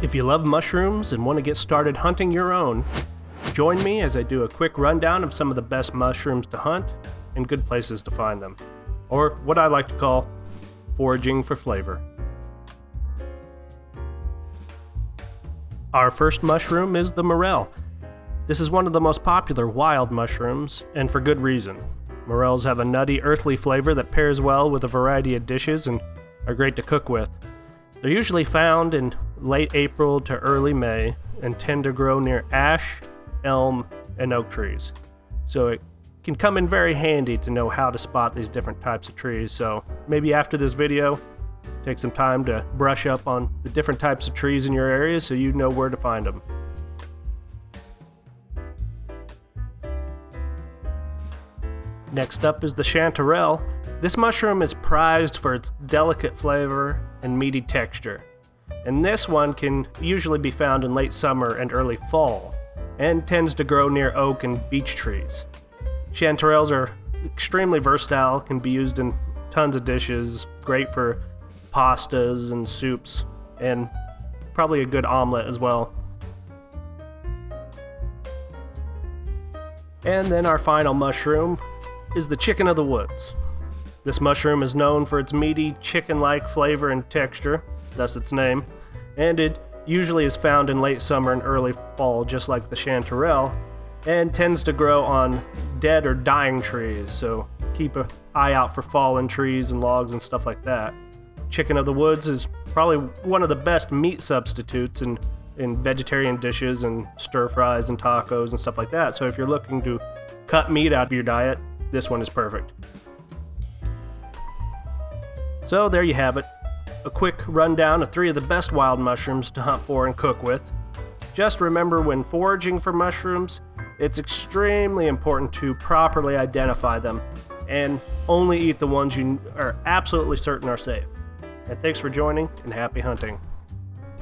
If you love mushrooms and want to get started hunting your own, join me as I do a quick rundown of some of the best mushrooms to hunt and good places to find them, or what I like to call foraging for flavor. Our first mushroom is the morel. This is one of the most popular wild mushrooms, and for good reason. Morels have a nutty, earthly flavor that pairs well with a variety of dishes and are great to cook with. They're usually found in late April to early May and tend to grow near ash, elm, and oak trees. So it can come in very handy to know how to spot these different types of trees. So maybe after this video, take some time to brush up on the different types of trees in your area so you know where to find them. Next up is the chanterelle. This mushroom is prized for its delicate flavor and meaty texture. And this one can usually be found in late summer and early fall, and tends to grow near oak and beech trees. Chanterelles are extremely versatile, can be used in tons of dishes, great for pastas and soups, and probably a good omelet as well. And then our final mushroom is the chicken of the woods. This mushroom is known for its meaty, chicken-like flavor and texture, thus its name, and it usually is found in late summer and early fall, just like the chanterelle, and tends to grow on dead or dying trees, so keep an eye out for fallen trees and logs and stuff like that. Chicken of the woods is probably one of the best meat substitutes in vegetarian dishes and stir fries and tacos and stuff like that, so if you're looking to cut meat out of your diet, this one is perfect. So there you have it, a quick rundown of 3 of the best wild mushrooms to hunt for and cook with. Just remember, when foraging for mushrooms, it's extremely important to properly identify them and only eat the ones you are absolutely certain are safe. And thanks for joining, and happy hunting.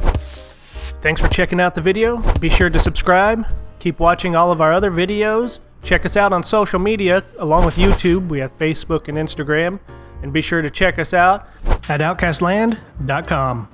Thanks for checking out the video. Be sure to subscribe, keep watching all of our other videos, check us out on social media along with YouTube. We have Facebook and Instagram. And be sure to check us out at outcastland.com.